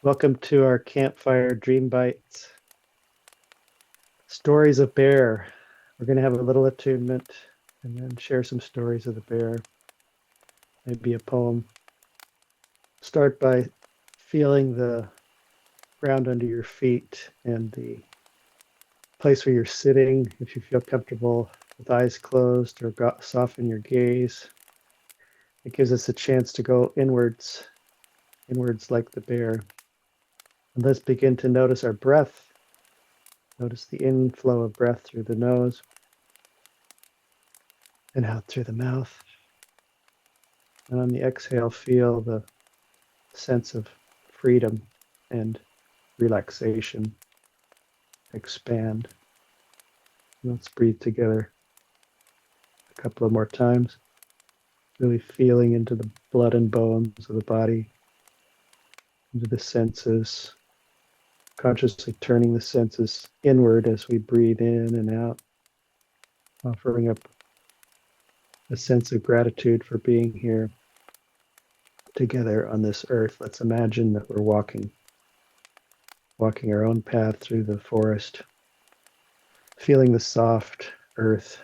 Welcome to our Campfire Dream Bites. Stories of bear. We're going to have a little attunement and then share some stories of the bear, maybe a poem. Start by feeling the ground under your feet and the place where you're sitting. If you feel comfortable with eyes closed or soften your gaze, it gives us a chance to go inwards like the bear. And let's begin to notice our breath. Notice the inflow of breath through the nose and out through the mouth. And on the exhale, feel the sense of freedom and relaxation expand. Let's breathe together a couple of more times, really feeling into the blood and bones of the body, into the senses, consciously turning the senses inward as we breathe in and out, offering up a sense of gratitude for being here together on this earth. Let's imagine that we're walking our own path through the forest, feeling the soft earth,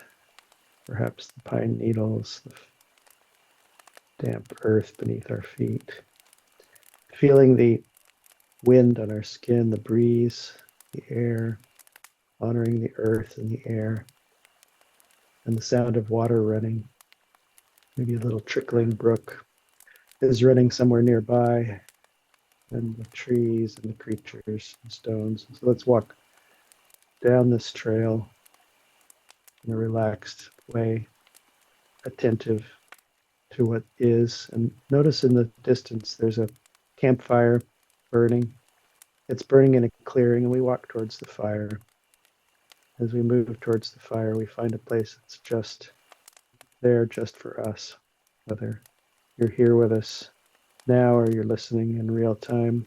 perhaps the pine needles, the damp earth beneath our feet, feeling the wind on our skin, the breeze, the air, honoring the earth and the air, and the sound of water running. Maybe a little trickling brook is running somewhere nearby, and the trees and the creatures and stones. So let's walk down this trail in a relaxed way, attentive to what is. And notice in the distance there's a campfire burning. It's burning in a clearing, and we walk towards the fire. As we move towards the fire, we find a place that's just there, just for us, whether you're here with us now or you're listening in real time.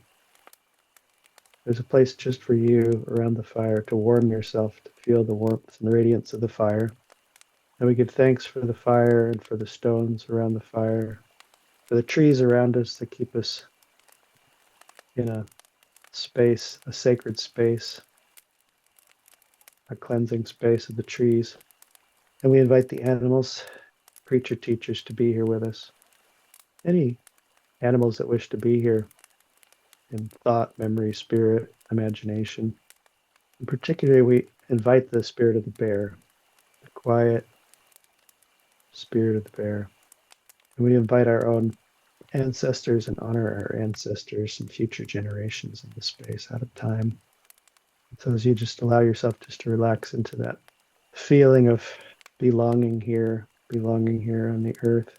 There's a place just for you around the fire to warm yourself, to feel the warmth and the radiance of the fire. And we give thanks for the fire and for the stones around the fire, for the trees around us that keep us in a space, a sacred space, a cleansing space of the trees. And we invite the animals, creature teachers, to be here with us. Any animals that wish to be here in thought, memory, spirit, imagination. And particularly, we invite the spirit of the bear, the quiet spirit of the bear. And we invite our own ancestors and honor our ancestors and future generations in the space out of time. So as you just allow yourself just to relax into that feeling of belonging here on the earth,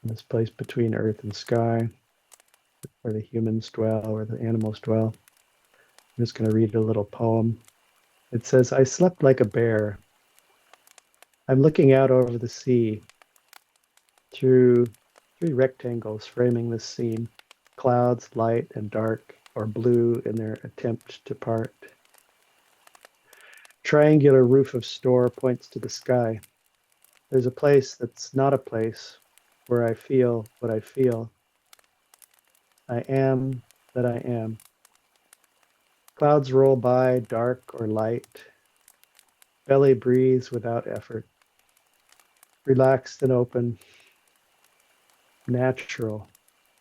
in this place between earth and sky, where the humans dwell, where the animals dwell. I'm just going to read a little poem. It says, I slept like a bear. I'm looking out over the sea through 3 rectangles framing this scene, clouds, light and dark, or blue in their attempt to part. Triangular roof of store points to the sky. There's a place that's not a place where I feel what I feel. I am that I am. Clouds roll by, dark or light. Belly breathes without effort. Relaxed and open. Natural,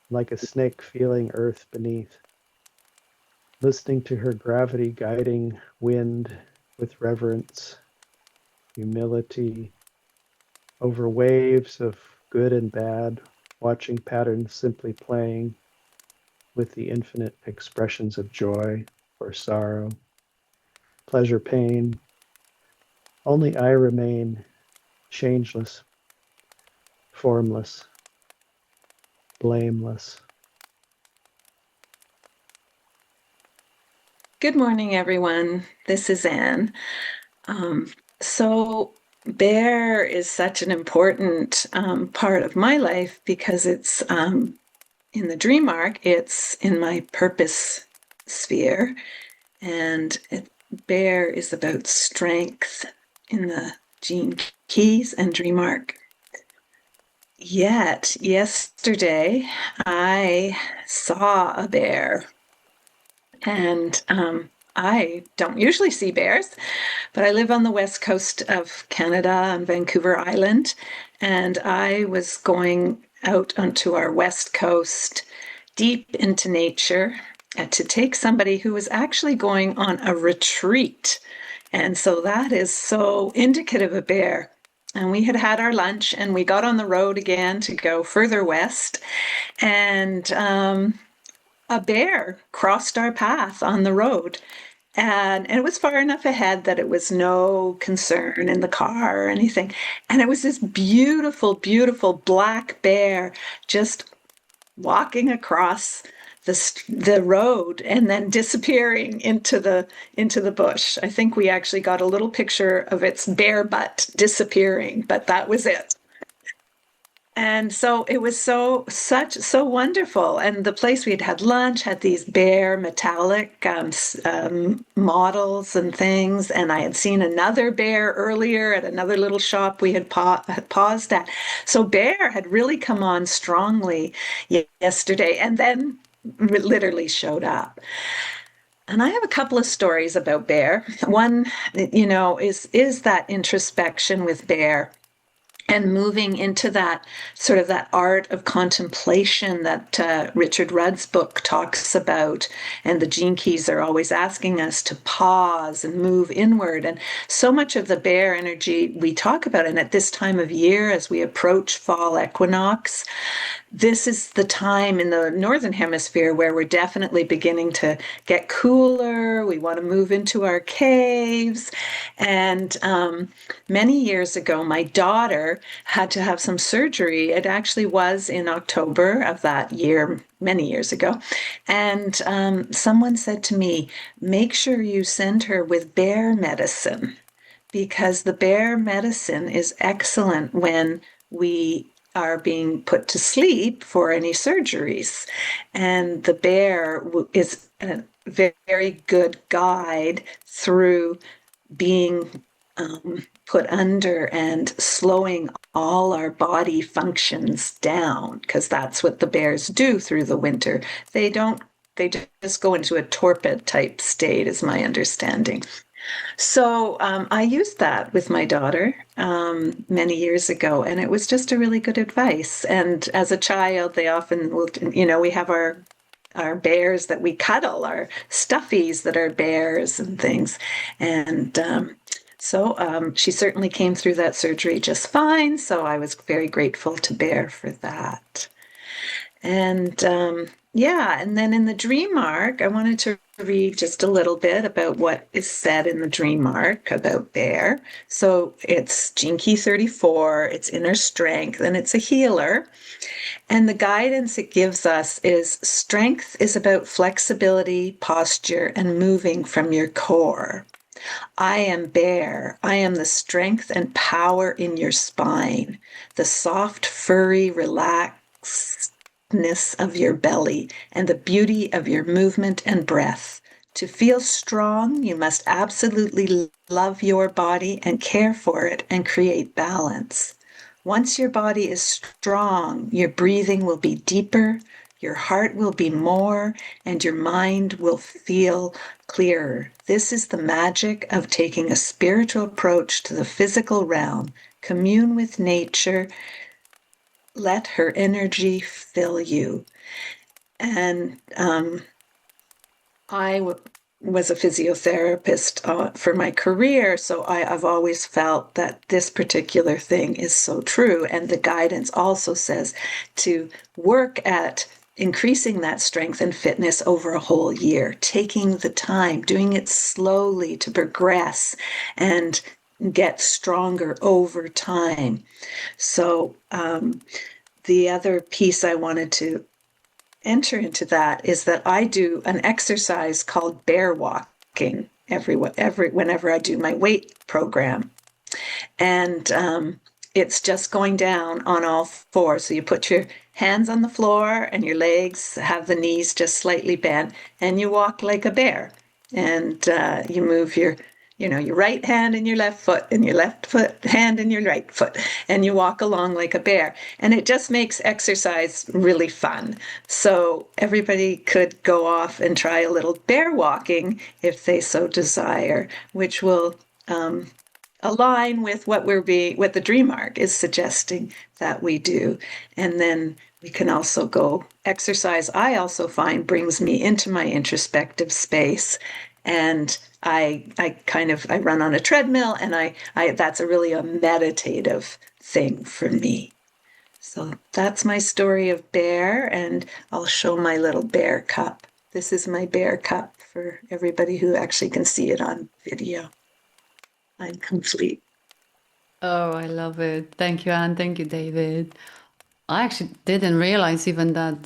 like a snake feeling earth beneath. Listening to her gravity guiding wind with reverence, humility, over waves of good and bad, watching patterns simply playing with the infinite expressions of joy or sorrow, pleasure, pain. Only I remain changeless, formless, blameless. Good morning, everyone. This is Anne. So bear is such an important part of my life because it's in the dream arc, it's in my purpose sphere, and bear is about strength in the gene keys and dream arc. Yet yesterday I saw a bear And I don't usually see bears, but I live on the west coast of Canada on Vancouver Island. And I was going out onto our west coast, deep into nature, to take somebody who was actually going on a retreat. And so that is so indicative of bear. And we had had our lunch and we got on the road again to go further west. And a bear crossed our path on the road. And it was far enough ahead that it was no concern in the car or anything. And it was this beautiful, beautiful black bear just walking across the road and then disappearing into the bush. I think we actually got a little picture of its bare butt disappearing, but that was it. And so it was so wonderful. And the place we had had lunch had these bare metallic models and things. And I had seen another bear earlier at another little shop we had paused at. So bear had really come on strongly yesterday, and then literally showed up. And I have a couple of stories about bear. One, is that introspection with bear and moving into that sort of that art of contemplation that Richard Rudd's book talks about. And the Gene Keys are always asking us to pause and move inward. And so much of the bear energy we talk about, and at this time of year, as we approach fall equinox, this is the time in the northern hemisphere where we're definitely beginning to get cooler. We want to move into our caves. And many years ago, my daughter had to have some surgery. It actually was in October of that year, many years ago. And someone said to me, make sure you send her with bear medicine, because the bear medicine is excellent when we are being put to sleep for any surgeries. And the bear is a very good guide through being put under and slowing all our body functions down, because that's what the bears do through the winter. They just go into a torpid type state, is my understanding. So I used that with my daughter many years ago, and it was just a really good advice. And as a child, they often will, we have our bears that we cuddle, our stuffies that are bears and things. And she certainly came through that surgery just fine. So I was very grateful to Bear for that. And yeah, and then in the dream arc, I wanted to read just a little bit about what is said in the dream arc about Bear. So it's Gene Key 34, it's inner strength, and it's a healer. And the guidance it gives us is strength is about flexibility, posture, and moving from your core. I am Bear. I am the strength and power in your spine, the soft, furry, relaxedness of your belly, and the beauty of your movement and breath. To feel strong, you must absolutely love your body and care for it and create balance. Once your body is strong, your breathing will be deeper, your heart will be more, and your mind will feel clearer. This is the magic of taking a spiritual approach to the physical realm. Commune with nature. Let her energy fill you. And was a physiotherapist for my career, so I've always felt that this particular thing is so true. And the guidance also says to work at increasing that strength and fitness over a whole year, taking the time, doing it slowly to progress and get stronger over time. So the other piece I wanted to enter into that is that I do an exercise called bear walking whenever I do my weight program. And it's just going down on all fours. So you put your hands on the floor and your legs have the knees just slightly bent, and you walk like a bear. And you move your your right hand and your left foot, and your left foot hand and your right foot, and you walk along like a bear. And it just makes exercise really fun. So everybody could go off and try a little bear walking if they so desire, which will align with what the dream arc is suggesting that we do. And then we can also go exercise. I also find brings me into my introspective space, and I run on a treadmill, and I that's a meditative thing for me. So that's my story of bear, and I'll show my little bear cup. This is my bear cup for everybody who actually can see it on video. I'm complete. Oh, I love it. Thank you, Anne. Thank you, David. I actually didn't realize even that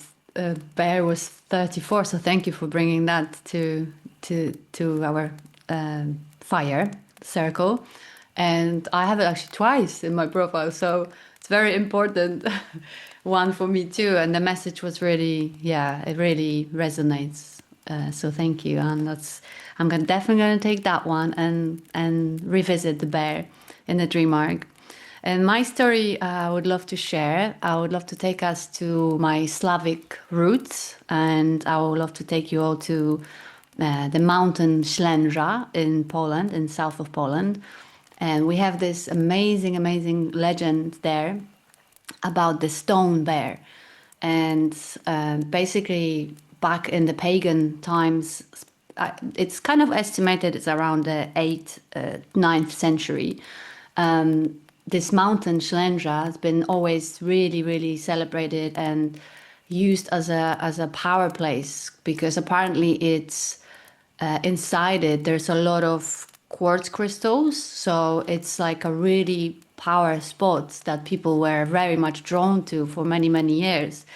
Bear was 34. So thank you for bringing that to our fire circle. And I have it actually twice in my profile, so it's very important one for me too. And the message was really, yeah, it really resonates. So thank you, and definitely gonna take that one and revisit the bear in the dream arc. And my story, I would love to share. I would love to take us to my Slavic roots, and I would love to take you all to the mountain Ślęża in Poland, in south of Poland. And we have this amazing, amazing legend there about the stone bear. And basically, back in the pagan times, it's kind of estimated it's around the 8th, 9th century. This mountain Ślęża has been always really, really celebrated and used as a power place, because apparently it's inside it there's a lot of quartz crystals, so it's like a really power spot that people were very much drawn to for many, many years.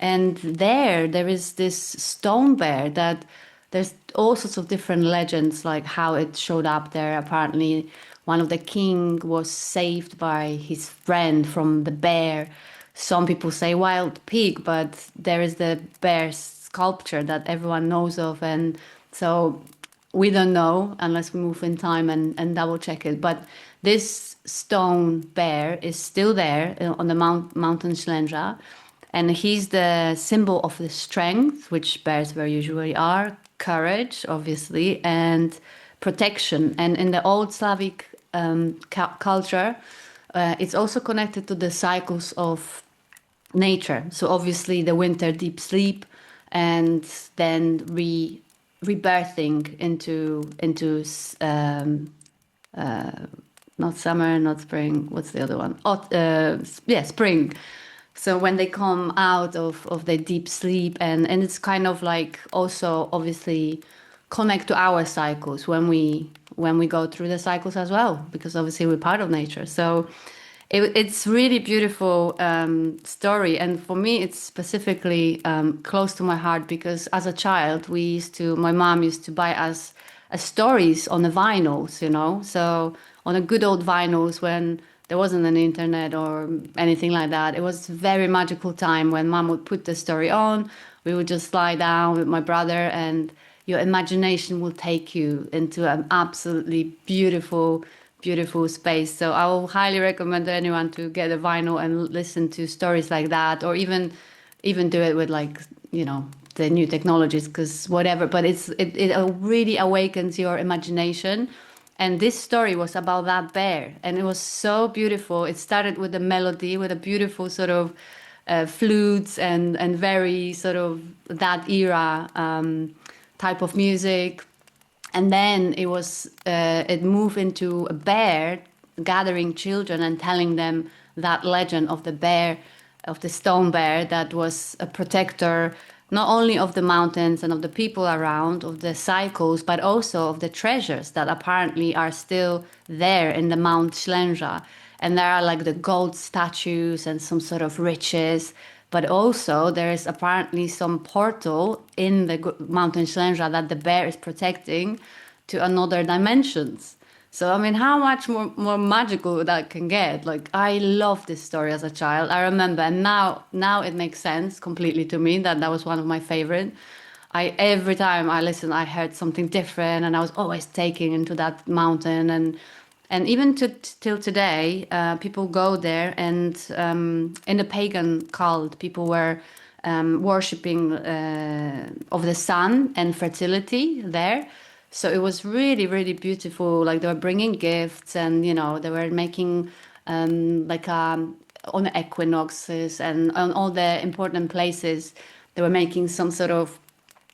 And there is this stone bear that there's all sorts of different legends, like how it showed up there. Apparently one of the king was saved by his friend from the bear. Some people say wild pig, but there is the bear sculpture that everyone knows of. And so we don't know unless we move in time and double check it. But this stone bear is still there on the mountain Ślęża. And he's the symbol of the strength, which bears very usually are, courage, obviously, and protection. And in the old Slavic culture, it's also connected to the cycles of nature. So obviously the winter deep sleep, and then rebirthing into not summer, not spring. What's the other one? Spring. So when they come out of the deep sleep, and it's kind of like also obviously connect to our cycles when we go through the cycles as well, because obviously we're part of nature. So it's really beautiful story, and for me it's specifically close to my heart, because as a child my mom used to buy us stories on the vinyls, so on the good old vinyls when there wasn't an internet or anything like that. It was a very magical time when mom would put the story on. We would just lie down with my brother, and your imagination will take you into an absolutely beautiful, beautiful space. So I will highly recommend anyone to get a vinyl and listen to stories like that, or even do it with the new technologies, because whatever. But it really awakens your imagination. And this story was about that bear, and it was so beautiful. It started with a melody, with a beautiful sort of flutes and very sort of that era type of music. And then it moved into a bear gathering children and telling them that legend of the bear, of the stone bear that was a protector not only of the mountains and of the people around, of the cycles, but also of the treasures that apparently are still there in the Mount Ślęża. And there are like the gold statues and some sort of riches, but also there is apparently some portal in the mountain Ślęża that the bear is protecting to another dimensions. So, I mean, how much more magical that can get? Like, I love this story as a child. I remember, and now it makes sense completely to me that was one of my favorite. every time I listened, I heard something different, and I was always taken into that mountain. And even till today, people go there, and in the pagan cult, people were worshipping of the sun and fertility there. So it was really, really beautiful. Like they were bringing gifts, and they were making like on the equinoxes and on all the important places, they were making some sort of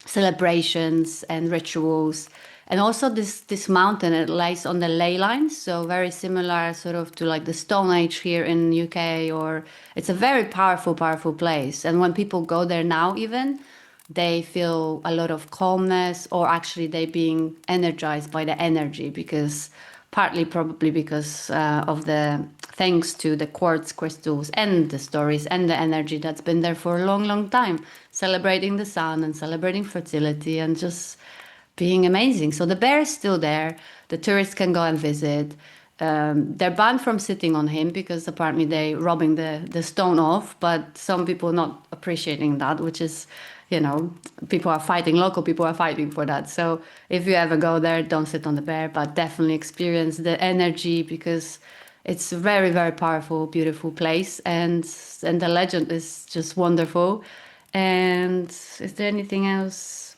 celebrations and rituals. And also this mountain, it lies on the ley lines, so very similar sort of to like the Stone Age here in UK. Or it's a very powerful place, and when people go there now, even they feel a lot of calmness, or actually they being energized by the energy, because partly probably because of the thanks to the quartz crystals and the stories and the energy that's been there for a long time, celebrating the sun and celebrating fertility and just being amazing. So the bear is still there. The tourists can go and visit. They're banned from sitting on him because apparently they're robbing the stone off, but some people not appreciating that, which is, people are fighting, local people are fighting for that. So if you ever go there, don't sit on the bear, but definitely experience the energy, because it's a very, very powerful, beautiful place. And the legend is just wonderful. And is there anything else?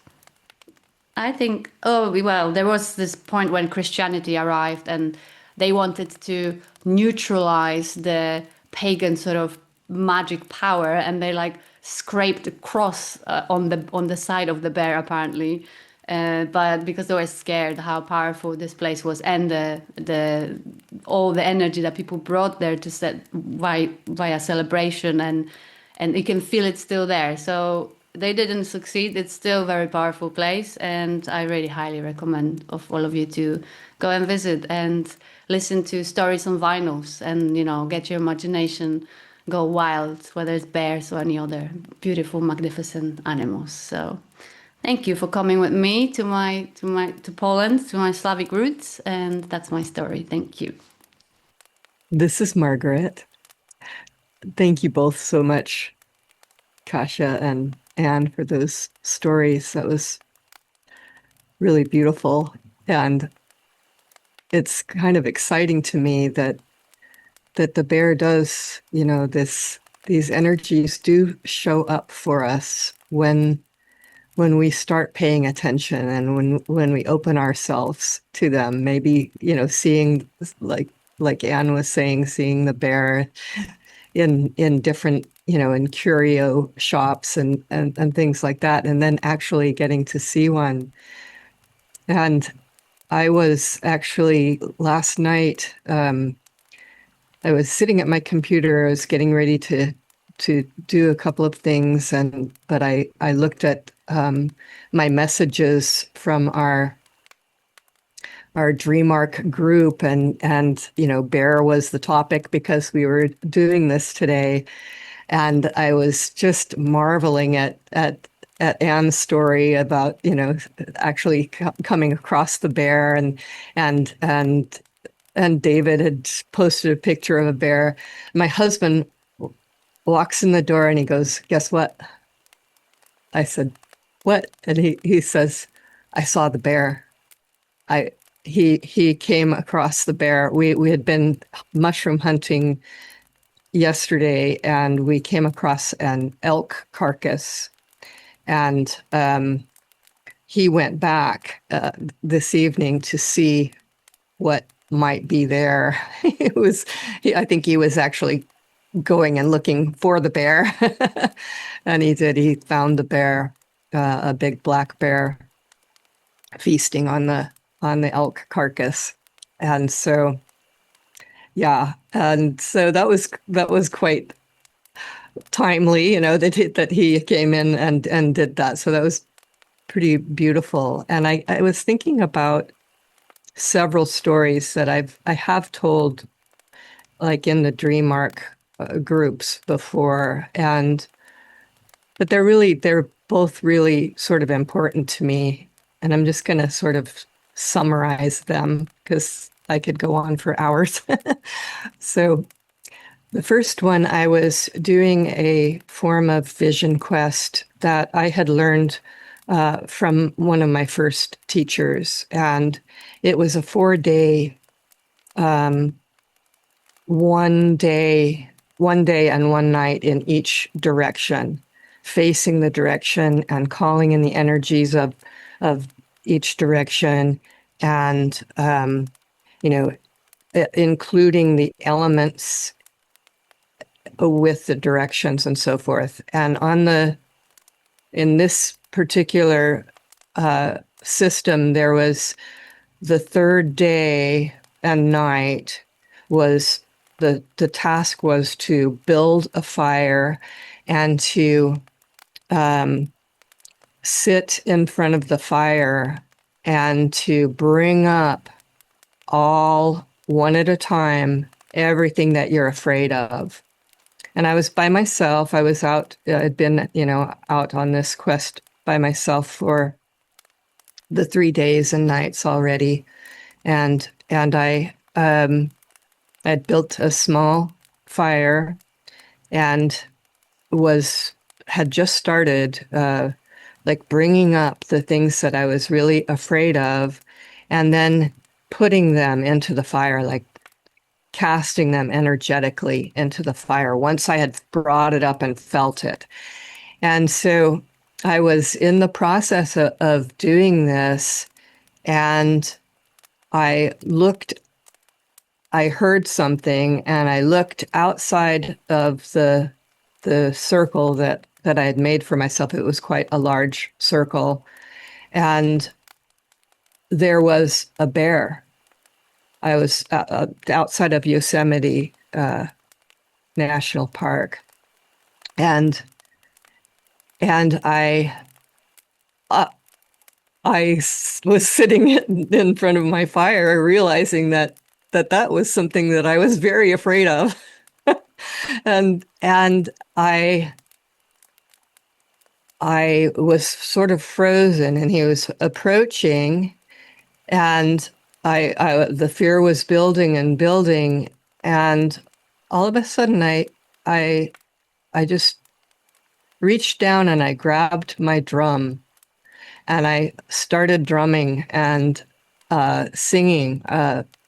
I think, well, there was this point when Christianity arrived, and they wanted to neutralize the pagan sort of magic power, and they like scraped a cross on the side of the bear, apparently. But because they were scared how powerful this place was, and the all the energy that people brought there to set via celebration, and you can feel it still there. So they didn't succeed. It's still a very powerful place, and I really highly recommend of all of you to go and visit and listen to stories on vinyls, and get your imagination go wild, whether it's bears or any other beautiful, magnificent animals. So thank you for coming with me to Poland, to my Slavic roots, and that's my story. Thank you. This is Margaret. Thank you both so much, Kasia and Anne, for those stories. That was really beautiful. And it's kind of exciting to me that the bear does, these energies do show up for us when we start paying attention, and when we open ourselves to them. Maybe, seeing, like Anne was saying, seeing the bear in different, in curio shops and things like that, and then actually getting to see one. And I was actually last night, I was sitting at my computer. I was getting ready to do a couple of things, but I looked at my messages from our Dream Arc group, and bear was the topic because we were doing this today, and I was just marveling at Anne's story about actually coming across the bear, and David had posted a picture of a bear. My husband walks in the door and he goes, "Guess what?" I said, "What?" And he says, "I saw the bear." He came across the bear. We had been mushroom hunting yesterday, and we came across an elk carcass, and he went back this evening to see what might be there. I think he was actually going and looking for the bear, and he did. He found the bear, a big black bear, feasting on the elk carcass. And so, yeah, and so that was quite timely, that he came in and did that. So that was pretty beautiful. And I was thinking about several stories that I have told, like in the Dream Arc groups before, but they're both really sort of important to me, and I'm just going to sort of summarize them because I could go on for hours. So the first one, I was doing a form of vision quest that I had learned from one of my first teachers. And it was a 4-day, um, one day and one night in each direction, facing the direction and calling in the energies of each direction, and including the elements with the directions and so forth. And in this particular system, there was the third day and night was the task was to build a fire and to sit in front of the fire and to bring up all one at a time everything that you're afraid of. And I was by myself. I was out, I'd been, out on this quest by myself for the 3 days and nights already. And I had built a small fire and had just started like bringing up the things that I was really afraid of, and then putting them into the fire, like casting them energetically into the fire once I had brought it up and felt it. And so I was in the process of doing this, and I heard something, and I looked outside of the circle that I had made for myself. It was quite a large circle, and there was a bear. I was outside of Yosemite National Park, and I was sitting in front of my fire, realizing that was something that I was very afraid of, and I was sort of frozen, and he was approaching, and the fear was building and building, and all of a sudden I just reached down and I grabbed my drum, and I started drumming and singing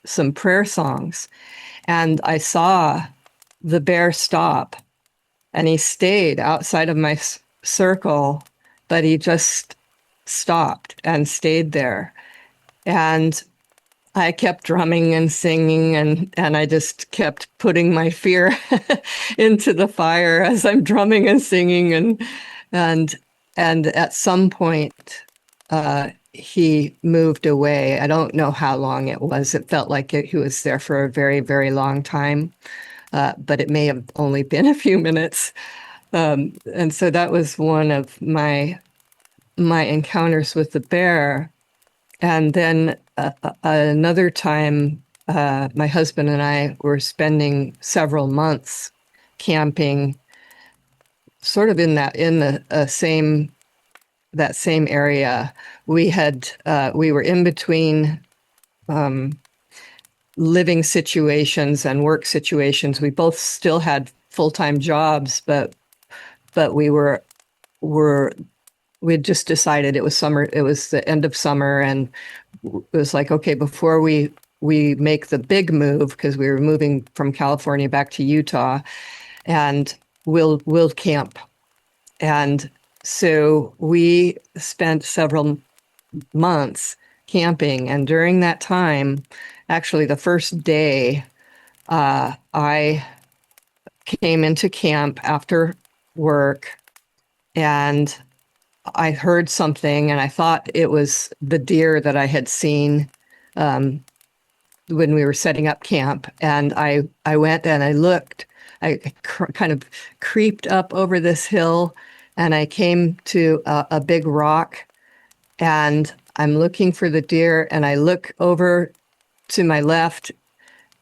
some prayer songs, and I saw the bear stop, and he stayed outside of my circle, but he just stopped and stayed there. And I kept drumming and singing, and I just kept putting my fear into the fire as I'm drumming and singing, and at some point he moved away. I don't know how long it was. It felt like he was there for a very, very long time, but it may have only been a few minutes. And so that was one of my encounters with the bear. And then another time, my husband and I were spending several months camping, sort of in the same area. We were in between living situations and work situations. We both still had full-time jobs, but we'd just decided it was summer. It was the end of summer, and it was like, okay, before we make the big move, because we were moving from California back to Utah, and we'll camp. And so we spent several months camping, and during that time, actually the first day, I came into camp after work, and I heard something, and I thought it was the deer that I had seen when we were setting up camp. And I went and I looked. I kind of creeped up over this hill, and I came to a big rock, and I'm looking for the deer, and I look over to my left,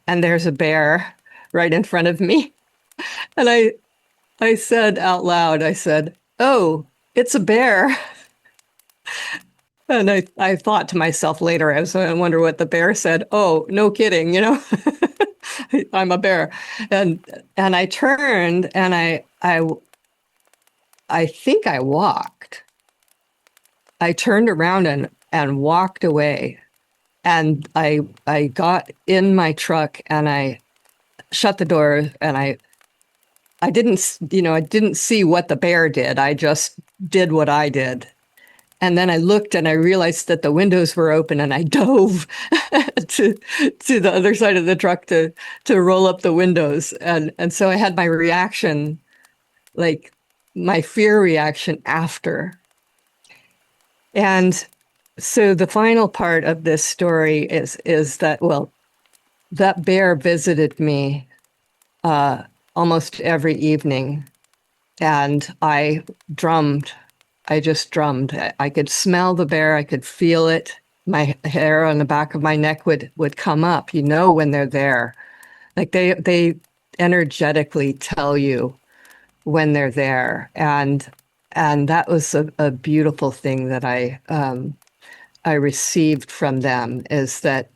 and there's a bear right in front of me. And I said out loud, I said, "Oh, it's a bear." And I thought to myself later, I wonder what the bear said. "Oh, no kidding, I'm a bear." And I turned, and I think I walked. I turned around and walked away. And I got in my truck and I shut the door, and I didn't, I didn't see what the bear did. I just did what I did. And then I looked and I realized that the windows were open, and I dove to the other side of the truck to roll up the windows. And so I had my reaction, like my fear reaction after. And so the final part of this story is that, well, that bear visited me almost every evening, and I drummed. I just drummed. I could smell the bear. I could feel it. My hair on the back of my neck would come up. You know when they're there, like they energetically tell you when they're there, and that was a beautiful thing that I received from them, is that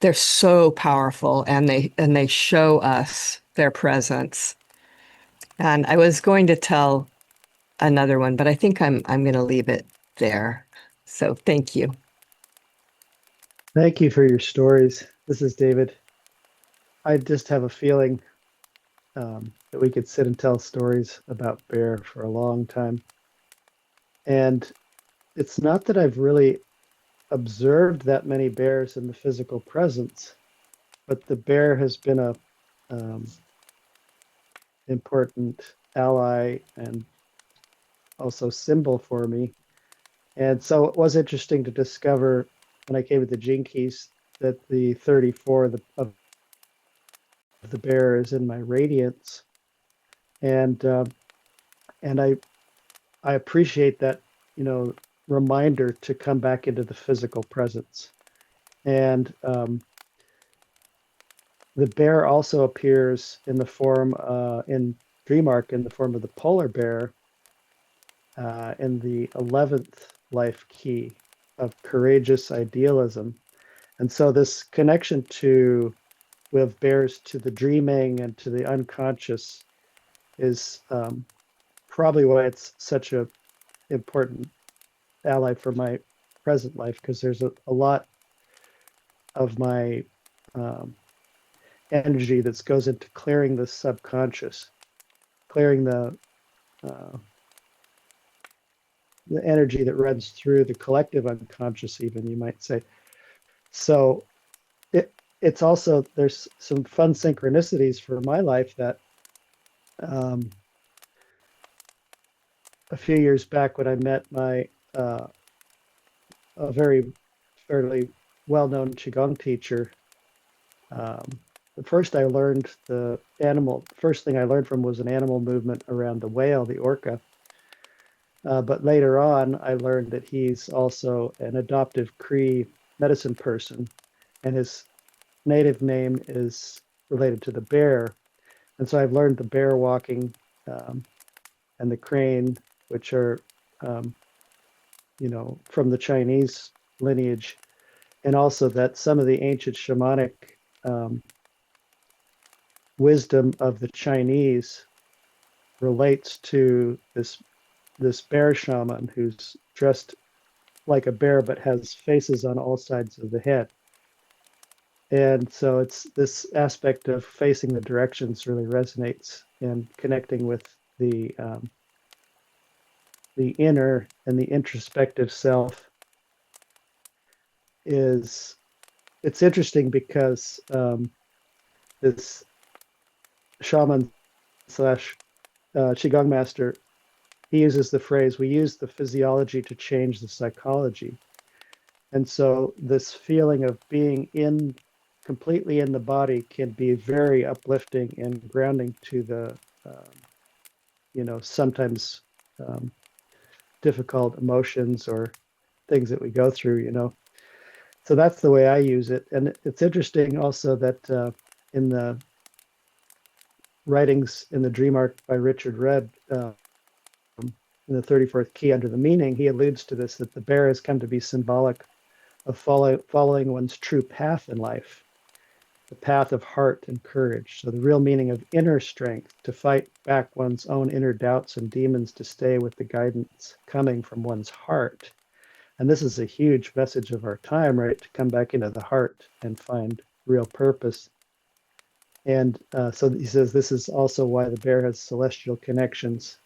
they're so powerful, and they show us their presence. And I was going to tell another one, but I think I'm going to leave it there. So thank you. Thank you for your stories. This is David. I just have a feeling that we could sit and tell stories about bear for a long time. And it's not that I've really observed that many bears in the physical presence, but the bear has been a um, important ally and also symbol for me. And so it was interesting to discover when I came to the Gene Keys that the 34 of the bear is in my radiance, and and I appreciate that, reminder to come back into the physical presence. And the bear also appears in the form in Dream Arc in the form of the polar bear in the 11th life key of courageous idealism. And so this connection to with bears to the dreaming and to the unconscious is probably why it's such a important ally for my present life, because there's a lot of my energy that goes into clearing the subconscious, clearing uh, the energy that runs through the collective unconscious, even you might say. So it's also, there's some fun synchronicities for my life that a few years back when I met my a very fairly well-known qigong teacher. The first thing I learned from was an animal movement around the whale, the orca. But later on, I learned that he's also an adoptive Cree medicine person, and his native name is related to the bear. And so I've learned the bear walking and the crane, which are, from the Chinese lineage, and also that some of the ancient shamanic wisdom of the Chinese relates to this bear shaman who's dressed like a bear but has faces on all sides of the head. And so it's this aspect of facing the directions really resonates, and connecting with the inner and the introspective self it's interesting because this shaman slash qigong master, he uses the phrase, we use the physiology to change the psychology. And so this feeling of being completely in the body can be very uplifting and grounding to the sometimes difficult emotions or things that we go through. So that's the way I use it. And it's interesting also that in the writings in the Dream Arc by Richard Redd, in the 34th key under the meaning, he alludes to this, that the bear has come to be symbolic of following one's true path in life. the path of heart and courage. So the real meaning of inner strength, to fight back one's own inner doubts and demons, to stay with the guidance coming from one's heart. And this is a huge message of our time, right? To come back into the heart and find real purpose. And so he says this is also why the bear has celestial connections,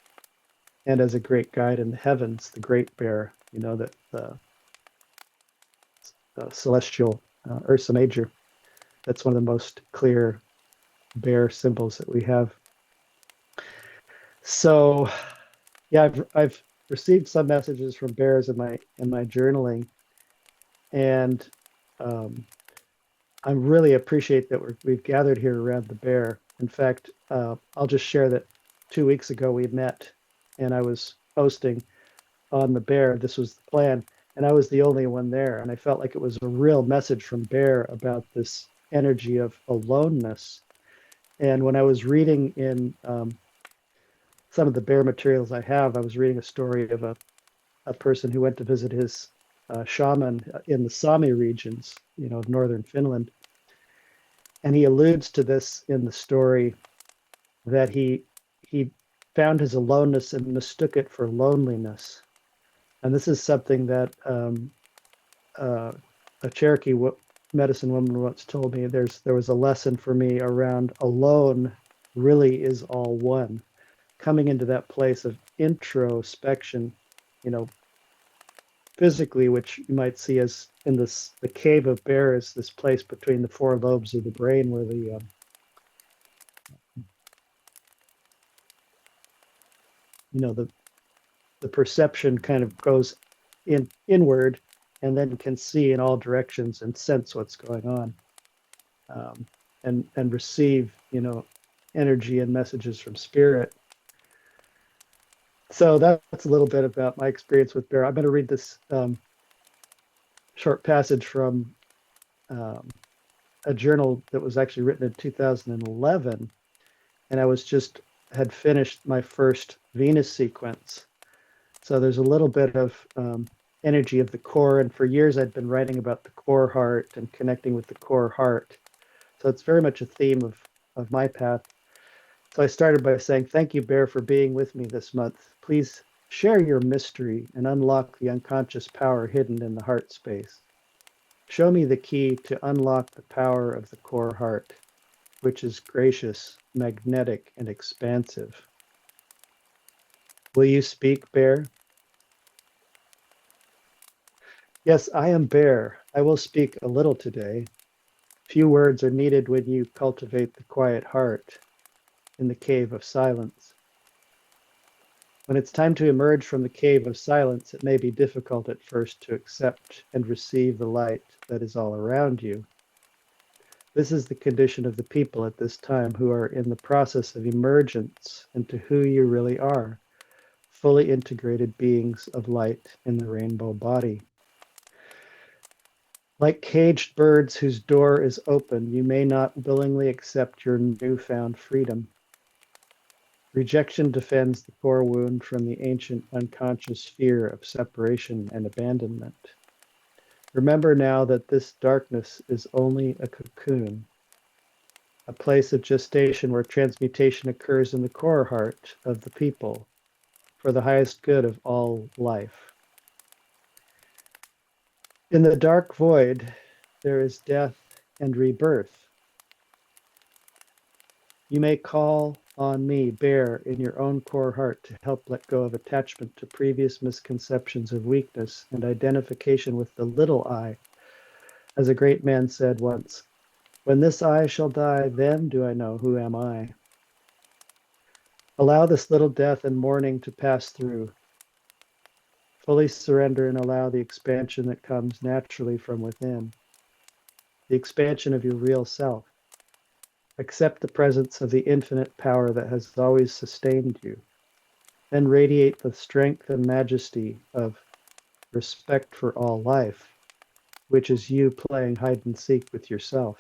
and as a great guide in the heavens, the great bear, you know, that the celestial Ursa Major, that's one of the most clear bear symbols that we have. So yeah, I've received some messages from bears in my journaling, and I really appreciate that we've gathered here around the bear. In fact, I'll just share that 2 weeks ago we met, and I was hosting on the bear. This was the plan, and I was the only one there, and I felt like it was a real message from bear about this energy of aloneness. And when I was reading in some of the bear materials I have, I was reading a story of a person who went to visit his shaman in the Sami regions, you know, northern Finland. And he alludes to this in the story, that he found his aloneness and mistook it for loneliness. And this is something that a Cherokee medicine woman once told me. There was a lesson for me around alone really is all one. Coming into that place of introspection, you know, physically, which you might see as in the cave of bear, is this place between the four lobes of the brain where the you know, the perception kind of goes inward, and then can see in all directions and sense what's going on, and receive, you know, energy and messages from spirit. So that's a little bit about my experience with bear. I'm going to read this short passage from a journal that was actually written in 2011, and I had finished my first Venus sequence. So there's a little bit of energy of the core, and for years I'd been writing about the core heart and connecting with the core heart. So it's very much a theme of my path. So I started by saying, thank you, Bear, for being with me this month. Please share your mystery and unlock the unconscious power hidden in the heart space. Show me the key to unlock the power of the core heart, which is gracious, magnetic, and expansive. Will you speak, Bear? Yes, I am Bear. I will speak a little today. Few words are needed when you cultivate the quiet heart in the cave of silence. When it's time to emerge from the cave of silence, it may be difficult at first to accept and receive the light that is all around you. This is the condition of the people at this time who are in the process of emergence into who you really are, fully integrated beings of light in the rainbow body. Like caged birds whose door is open, you may not willingly accept your newfound freedom. Rejection defends the core wound from the ancient unconscious fear of separation and abandonment. Remember now that this darkness is only a cocoon, a place of gestation where transmutation occurs in the core heart of the people for the highest good of all life. In the dark void, there is death and rebirth. You may call on me, Bear, in your own core heart to help let go of attachment to previous misconceptions of weakness and identification with the little I. As a great man said once, when this I shall die, then do I know who am I. Allow this little death and mourning to pass through. Fully surrender and allow the expansion that comes naturally from within, the expansion of your real self. Accept the presence of the infinite power that has always sustained you. Then radiate the strength and majesty of respect for all life, which is you playing hide and seek with yourself.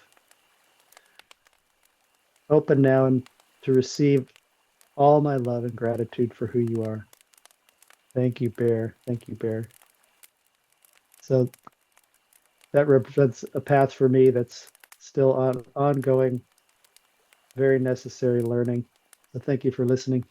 Open now and to receive all my love and gratitude for who you are. Thank you, Bear. Thank you, Bear. So that represents a path for me that's still ongoing, very necessary learning. So thank you for listening.